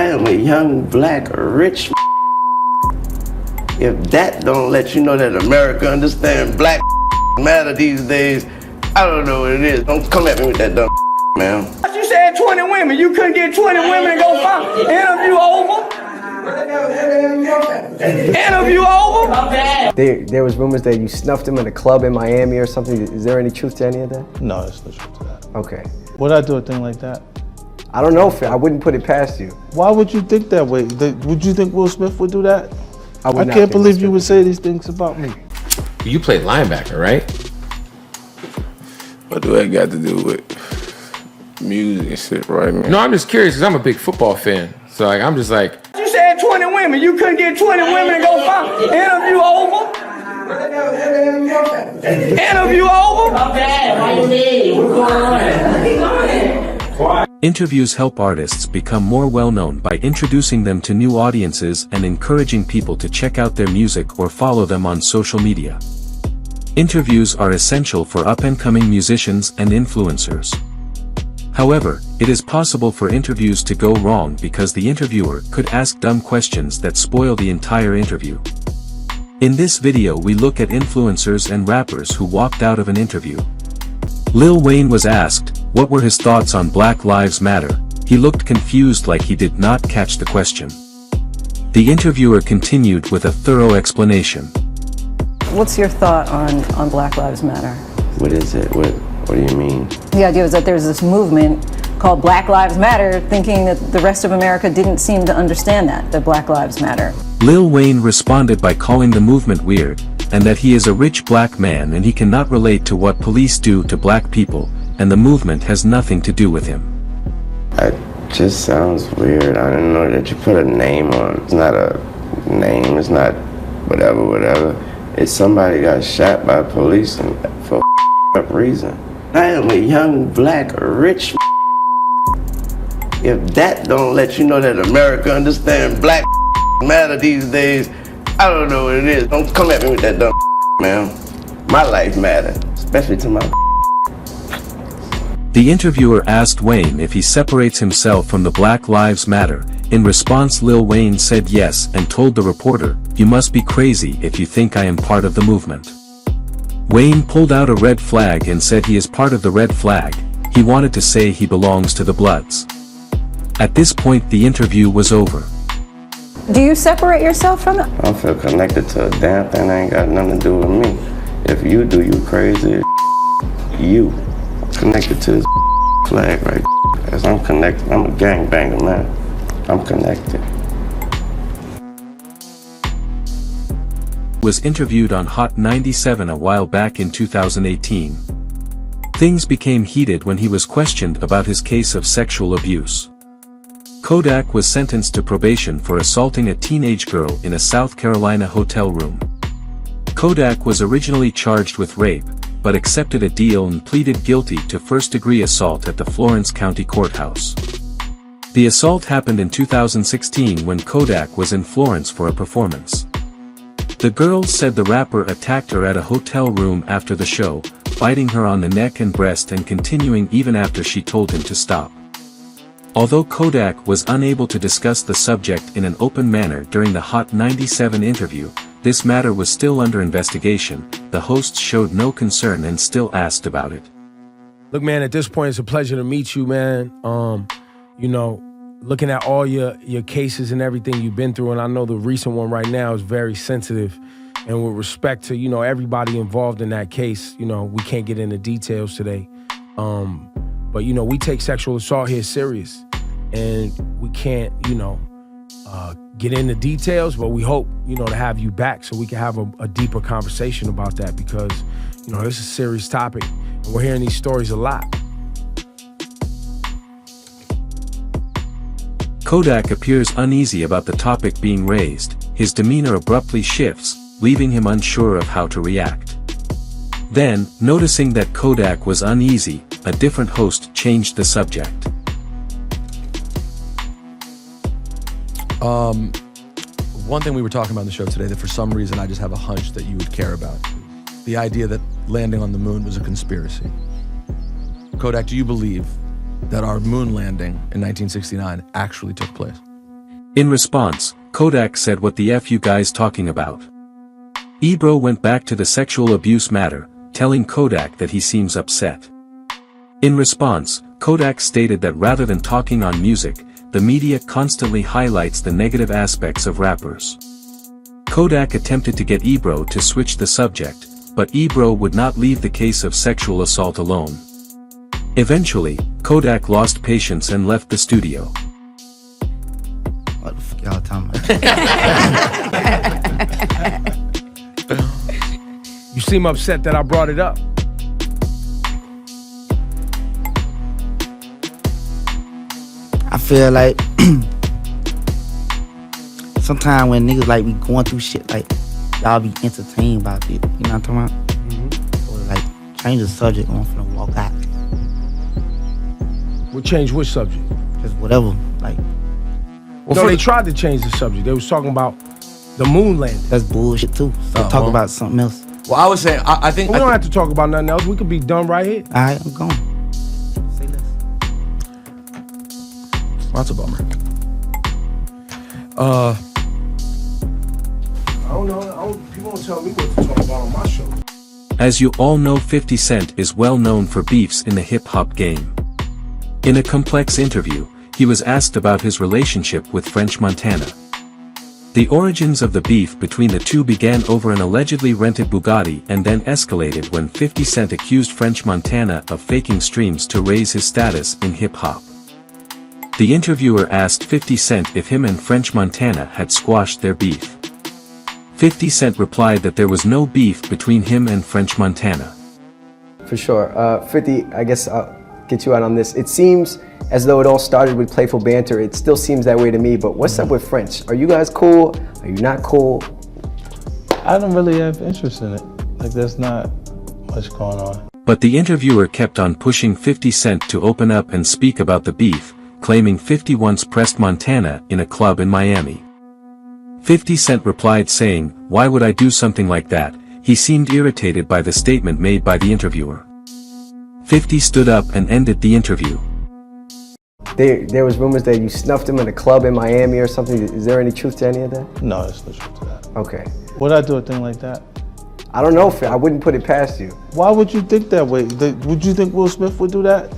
I am a young, black, rich. If that don't let you know that America understands black matter these days, I don't know what it is. Don't come at me with that dumb man. You said 20 women. You couldn't get 20 women and go find interview over? Interview over? There was rumors that you snuffed him in a club in Miami or something. Is there any truth to any of that? No, there's no truth to that. Okay. Would I do a thing like that? I don't know, Phil. I wouldn't put it past you. Why would you think that way? Would you think Will Smith would do that? I I can't believe you would say these things about me. You played linebacker, right? What do that got to do with music and shit right now? No, I'm just curious because I'm a big football fan. So like, I'm just like. You said 20 women. You couldn't get 20 women and go find interview over? Interview over? Interviews help artists become more well-known by introducing them to new audiences and encouraging people to check out their music or follow them on social media. Interviews are essential for up-and-coming musicians and influencers. However, it is possible for interviews to go wrong because the interviewer could ask dumb questions that spoil the entire interview. In this video we look at influencers and rappers who walked out of an interview. Lil Wayne was asked, what were his thoughts on Black Lives Matter? He looked confused like he did not catch the question. The interviewer continued with a thorough explanation. What's your thought on Black Lives Matter? What is it? What do you mean? The idea was that there's this movement called Black Lives Matter, thinking that the rest of America didn't seem to understand that Black Lives Matter. Lil Wayne responded by calling the movement weird, and that he is a rich black man and he cannot relate to what police do to black people, and the movement has nothing to do with him. It just sounds weird. I didn't know that you put a name on. It's not a name. It's not whatever. It's somebody got shot by police and for up reason. I am a young, black, rich. If that don't let you know that America understands black matter these days, I don't know what it is. Don't come at me with that dumb man. My life matters, especially to my. The interviewer asked Wayne if he separates himself from the Black Lives Matter. In response, Lil Wayne said yes and told the reporter, "You must be crazy if you think I am part of the movement." Wayne pulled out a red flag and said he is part of the red flag. He wanted to say he belongs to the Bloods. At this point the interview was over. Do you separate yourself from it? I don't feel connected to a damn thing that ain't got nothing to do with me. If you do, you crazy. You connected to this flag right. As I'm connected, I'm a gangbanger, man. I'm connected. Was interviewed on Hot 97 a while back in 2018. Things became heated when he was questioned about his case of sexual abuse. Kodak was sentenced to probation for assaulting a teenage girl in a South Carolina hotel room. Kodak was originally charged with rape, but accepted a deal and pleaded guilty to first-degree assault at the Florence County Courthouse. The assault happened in 2016 when Kodak was in Florence for a performance. The girls said the rapper attacked her at a hotel room after the show, biting her on the neck and breast and continuing even after she told him to stop. Although Kodak was unable to discuss the subject in an open manner during the Hot 97 interview, this matter was still under investigation. The hosts showed no concern and still asked about it. Look, man, at this point, it's a pleasure to meet you, man. You know, looking at all your cases and everything you've been through, and I know the recent one right now is very sensitive. And with respect to, you know, everybody involved in that case, you know, we can't get into details today. But, you know, we take sexual assault here serious. And we can't, you know, get into details, but we hope, you know, to have you back so we can have a deeper conversation about that because, you know, this is a serious topic. And we're hearing these stories a lot. Kodak appears uneasy about the topic being raised. His demeanor abruptly shifts, leaving him unsure of how to react. Then, noticing that Kodak was uneasy, a different host changed the subject. One thing we were talking about on the show today that for some reason I just have a hunch that you would care about. The idea that landing on the moon was a conspiracy. Kodak, do you believe that our moon landing in 1969 actually took place? In response, Kodak said, "What the F you guys talking about?" Ebro went back to the sexual abuse matter, telling Kodak that he seems upset. In response, Kodak stated that rather than talking on music, the media constantly highlights the negative aspects of rappers. Kodak attempted to get Ebro to switch the subject, but Ebro would not leave the case of sexual assault alone. Eventually, Kodak lost patience and left the studio. What the fuck y'all talking about? You seem upset that I brought it up. I feel like sometimes when niggas like be going through shit, like y'all be entertained by it. You know what I'm talking about? Or like change the subject, I'm finna walk out. We'll change which subject? Just whatever. Like, Well, no, they tried to change the subject. They was talking about the moon landing. That's bullshit too. So talk about something else. Well, I was saying, I think we don't have to talk about nothing else. We could be done right here. All right, I'm going. Say less. That's a bummer. I don't know. People don't tell me what to talk about on my show. As you all know, 50 Cent is well known for beefs in the hip-hop game. In a complex interview, he was asked about his relationship with French Montana. The origins of the beef between the two began over an allegedly rented Bugatti and then escalated when 50 Cent accused French Montana of faking streams to raise his status in hip-hop. The interviewer asked 50 Cent if him and French Montana had squashed their beef. 50 Cent replied that there was no beef between him and French Montana. For sure. 50, I guess I'll get you out on this. It seems as though it all started with playful banter. It still seems that way to me, but what's up with French? Are you guys cool? Are you not cool? I don't really have interest in it. Like, there's not much going on. But the interviewer kept on pushing 50 Cent to open up and speak about the beef, claiming 50 once pressed Montana in a club in Miami. 50 Cent replied saying, "Why would I do something like that?" He seemed irritated by the statement made by the interviewer. 50 stood up and ended the interview. There was rumors that you snuffed him in a club in Miami or something. Is there any truth to any of that? No, there's no truth to that. Okay. Would I do a thing like that? I don't know, I wouldn't put it past you. Why would you think that way? Would you think Will Smith would do that?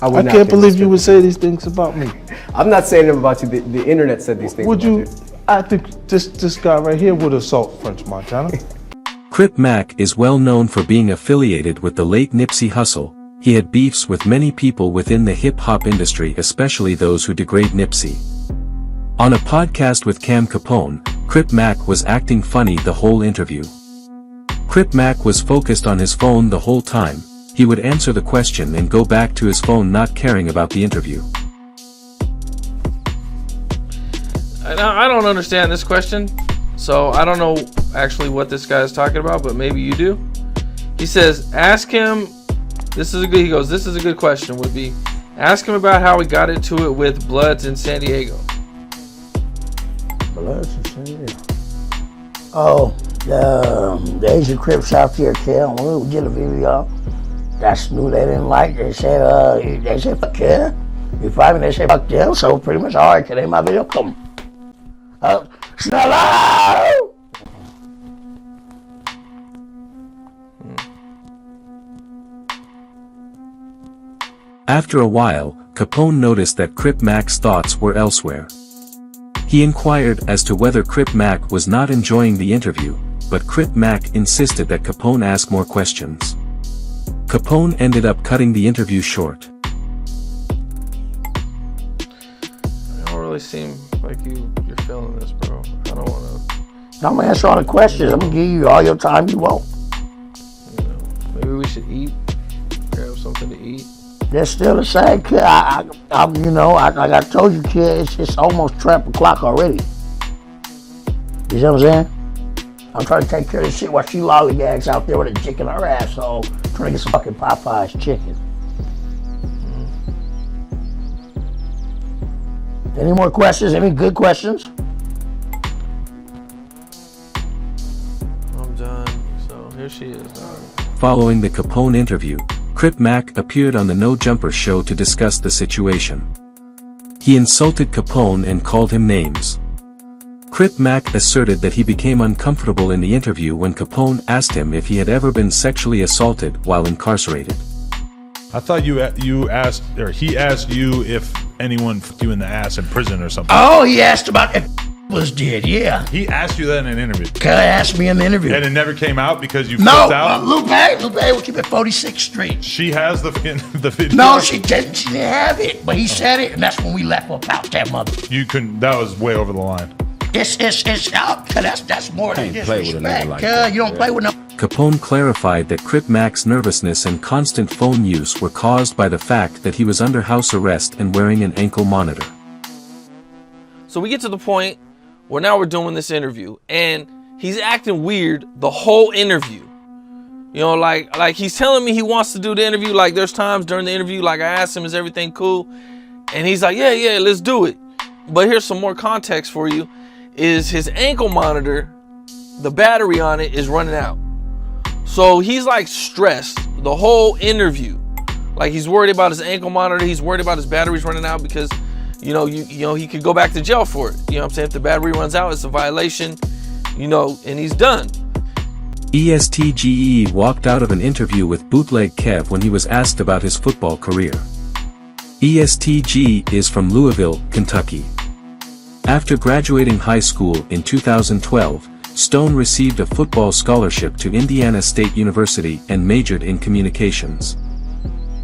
I can't believe you would say these things about me. I'm not saying them about you. The internet said these things Would about you? I think this guy right here would assault French Montana. Crip Mac is well known for being affiliated with the late Nipsey Hussle. He had beefs with many people within the hip-hop industry, especially those who degrade Nipsey. On a podcast with Cam Capone, Crip Mac was acting funny the whole interview. Crip Mac was focused on his phone the whole time. He would answer the question and go back to his phone, not caring about the interview. I don't understand this question, so I don't know actually what this guy is talking about, but maybe you do. He says, ask him, this is a good question, would be, ask him about how he got into it with Bloods in San Diego. Bloods in San Diego? Oh, the Asian Crips out there, Kel, we did a video. That's who they didn't like. They said fuck yeah. You fight me, they say fuck them, so pretty much, all right, today my video come. Hello! After a while, Capone noticed that Crip Mac's thoughts were elsewhere. He inquired as to whether Crip Mac was not enjoying the interview, but Crip Mac insisted that Capone ask more questions. Capone ended up cutting the interview short. It don't really seem like you're feeling this, bro. I don't want to. I'm gonna answer all the questions. I'm gonna give you all your time you want. Maybe we should eat. Grab something to eat. They're still the same, kid. Like I told you, kid, it's almost 12 o'clock already. You see what I'm saying? I'm trying to take care of this shit while she lollygags out there with a chicken in her asshole, trying to get some fucking Popeye's chicken. Any more questions? Any good questions? I'm done. So here she is, dog. Following the Capone interview, Crip Mac appeared on the No Jumper show to discuss the situation. He insulted Capone and called him names. Crip Mac asserted that he became uncomfortable in the interview when Capone asked him if he had ever been sexually assaulted while incarcerated. I thought you asked, or he asked you if anyone fucked you in the ass in prison or something. Oh, he asked about if was dead, yeah. He asked you that in an interview. He asked me in the interview. And it never came out because you flipped out? No, Lupe will keep it 46th Street. She has the video? No, she didn't have it, but he said it, and that's when we left about that mother. You couldn't, that was way over the line. It's out, that's more than disrespect. You don't play with no. Capone clarified that Crip Mac's nervousness and constant phone use were caused by the fact that he was under house arrest and wearing an ankle monitor. So we get to the point where now we're doing this interview, and he's acting weird the whole interview. You know, like he's telling me he wants to do the interview. Like there's times during the interview, like I asked him, is everything cool? And he's like, yeah, let's do it. But here's some more context for you. Is his ankle monitor, the battery on it is running out. So he's like stressed the whole interview. Like he's worried about his ankle monitor. He's worried about his batteries running out because, you know, he could go back to jail for it. You know what I'm saying? If the battery runs out, it's a violation, you know, and he's done. E.T.W walked out of an interview with Bootleg Kev when he was asked about his football career. E.T.W is from Louisville, Kentucky. After graduating high school in 2012, Stone received a football scholarship to Indiana State University and majored in communications.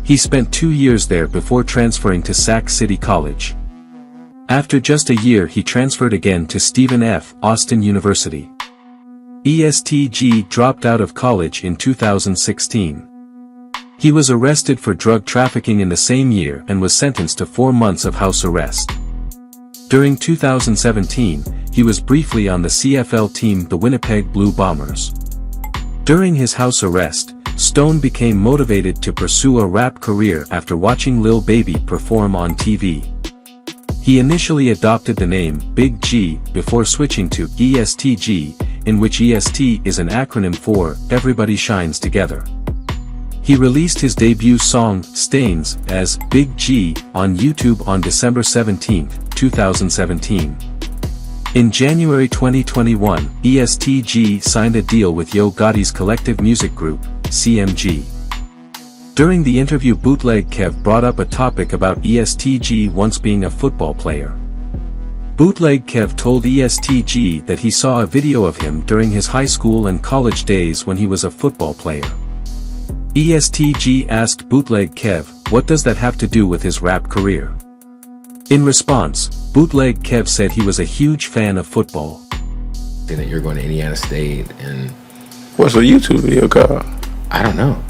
He spent 2 years there before transferring to Sac City College. After just a year, he transferred again to Stephen F. Austin University. E.T.W dropped out of college in 2016. He was arrested for drug trafficking in the same year and was sentenced to 4 months of house arrest. During 2017, he was briefly on the CFL team the Winnipeg Blue Bombers. During his house arrest, Stone became motivated to pursue a rap career after watching Lil Baby perform on TV. He initially adopted the name Big G before switching to E.S.T.G, in which EST is an acronym for Everybody Shines Together. He released his debut song, Stains, as Big G on YouTube on December 17, 2017. In January 2021, E.S.T.G signed a deal with Yo Gotti's collective music group, CMG. During the interview, Bootleg Kev brought up a topic about E.S.T.G once being a football player. Bootleg Kev told E.S.T.G that he saw a video of him during his high school and college days when he was a football player. E.S.T.G asked Bootleg Kev, what does that have to do with his rap career? In response, Bootleg Kev said he was a huge fan of football. That you're going to Indiana State and... What's a YouTube video called? I don't know.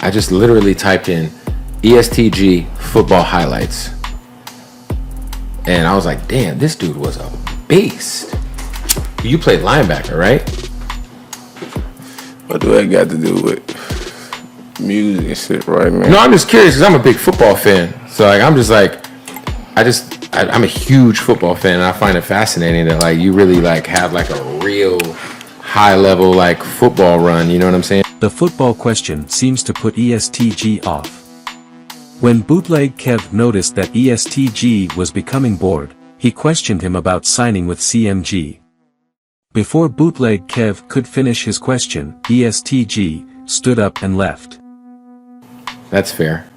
I just literally typed in E.S.T.G football highlights. And I was like, damn, this dude was a beast. You played linebacker, right? What do that got to do with music and shit right now? No, I'm just curious because I'm a big football fan. So like, I'm just like, I'm a huge football fan, and I find it fascinating that like you really like have like a real high level like football run. You know what I'm saying? The football question seems to put E.S.T.G off. When Bootleg Kev noticed that E.S.T.G was becoming bored, he questioned him about signing with CMG. Before Bootleg Kev could finish his question, E.S.T.G stood up and left. That's fair.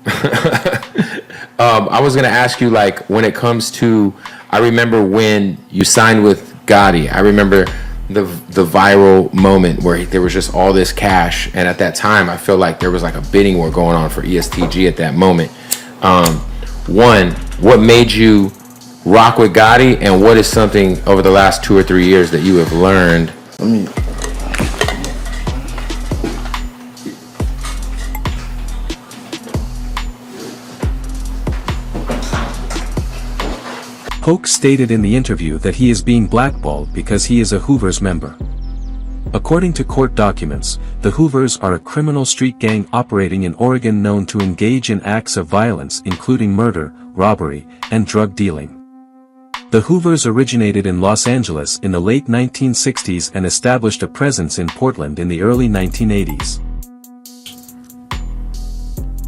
I was gonna ask you, like, when it comes to, I remember when you signed with Gotti. I remember the viral moment where there was just all this cash, and at that time, I feel like there was like a bidding war going on for E.S.T.G at that moment. One, what made you rock with Gotti, and what is something over the last 2 or 3 years that you have learned? Polk stated in the interview that he is being blackballed because he is a Hoovers member. According to court documents, the Hoovers are a criminal street gang operating in Oregon known to engage in acts of violence including murder, robbery, and drug dealing. The Hoovers originated in Los Angeles in the late 1960s and established a presence in Portland in the early 1980s.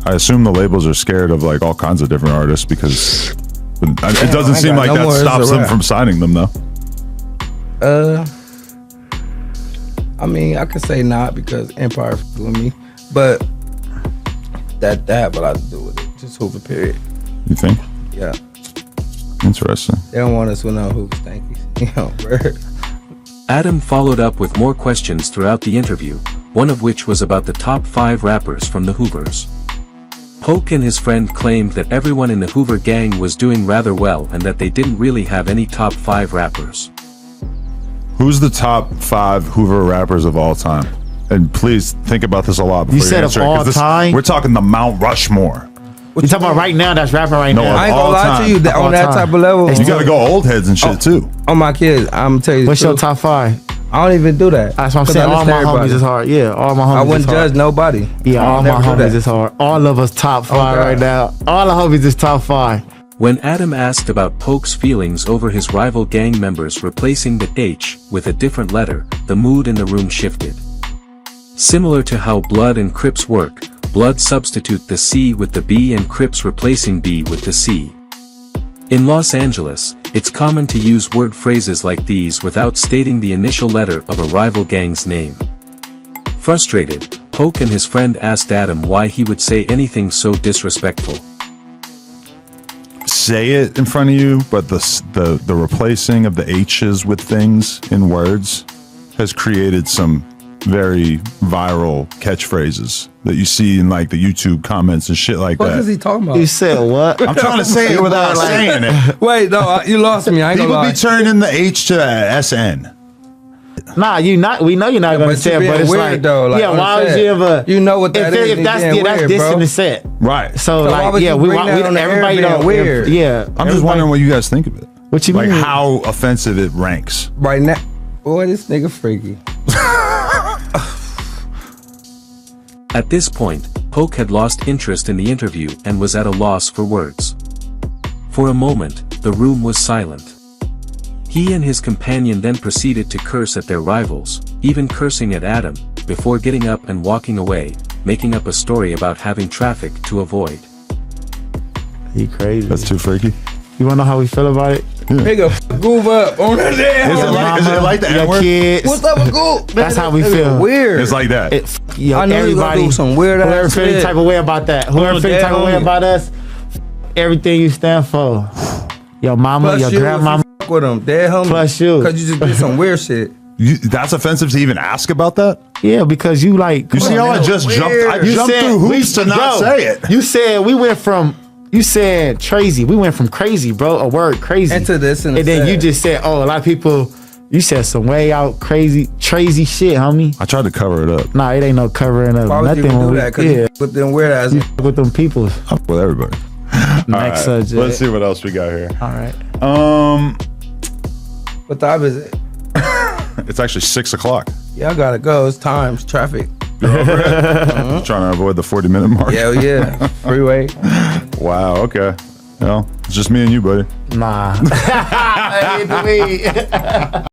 I assume the labels are scared of like all kinds of different artists because But it doesn't seem like that stops them from signing them, though. I mean, I could say not because Empire with me, but that have a lot to do with it. Just Hoover, period. You think? Yeah. Interesting. They don't want us to know Hoover stankies. You know, word. Adam followed up with more questions throughout the interview, one of which was about the top 5 rappers from the Hoovers. Polk and his friend claimed that everyone in the Hoover gang was doing rather well and that they didn't really have any top 5 rappers. Who's the top 5 Hoover rappers of all time? And please think about this a lot before you said answer of it, 'cause all this- time? We're talking the Mount Rushmore. You talking about right now? That's rapping right No, now. of I ain't gonna all lie time. to you, that Of on all that time. type of level. You gotta go old heads and shit too. On my kids, I'm telling you. What's your top 5? I don't even do that. That's what I'm 'Cause saying. I All listen to my homies everybody. is hard. Yeah, all my homies. I wouldn't is hard. judge nobody. Yeah, I'll all my never do homies that. is hard. All of us top 5 God. right now. All the homies is top 5. When Adam asked about Polk's feelings over his rival gang members replacing the H with a different letter, the mood in the room shifted. Similar to how Blood and Crips work, Blood substitute the C with the B and Crips replacing B with the C. In Los Angeles, it's common to use word phrases like these without stating the initial letter of a rival gang's name. Frustrated, Polk and his friend asked Adam why he would say anything so disrespectful. Say it in front of you, but the replacing of the H's with things in words has created some very viral catchphrases that you see in like the YouTube comments and shit like What that. is he talking about? You said what? I'm trying to say it without saying it. Wait, no, you lost me. I ain't People gonna lie. be turning the H to SN. Nah, you not. We know you're not gonna but say you it, being but it's weird, like, though, like yeah. on Why the would set. you ever? You know what that is, If that's being that's weird, this bro. in the set, Right. So why like, would yeah, you we bring want that on the air everybody being don't weird? Yeah, I'm just wondering what you guys think of it. What you Like mean? how offensive it ranks. Right now, boy, this nigga freaky. At this point, Polk had lost interest in the interview and was at a loss for words. For a moment, the room was silent. He and his companion then proceeded to curse at their rivals, even cursing at Adam, before getting up and walking away, making up a story about having traffic to avoid. He crazy. That's too freaky. You wanna know how we feel about it? Nigga, groove up on the damn. Is it like the your N-word? kids. What's up with Goop? That's how we feel. Weird. It's like that. Yo, I know you gonna everybody, do some weird whoever ass feel any shit. type of way about that, whoever feel any type of way about us, everything you stand for, your mama, Plus your you, grandmama, if you fuck with them, dead homie. plus you. Cause you just did some weird shit. That's offensive to even ask about that? Yeah, because you like. You see how I just jumped? I You jumped said through hoops to not bro, say it. You said we went from. You said crazy. We went from crazy, bro. A word crazy Into this and then you just said, oh, a lot of people. You said some way out crazy shit, homie. I tried to cover it up. Nah, it ain't no covering up. Why would you nothing. even when do we- that? Cause yeah, you with them weird ass. you with them people. I'm with everybody. Next subject. Let's see what else we got here. All right. What time is it? It's actually 6 o'clock. Yeah, I gotta go. It's time. It's traffic. Trying to avoid the 40-minute mark. Hell yeah. Freeway. Wow. Okay. Well, it's just me and you, buddy. Nah. Hey, the weed.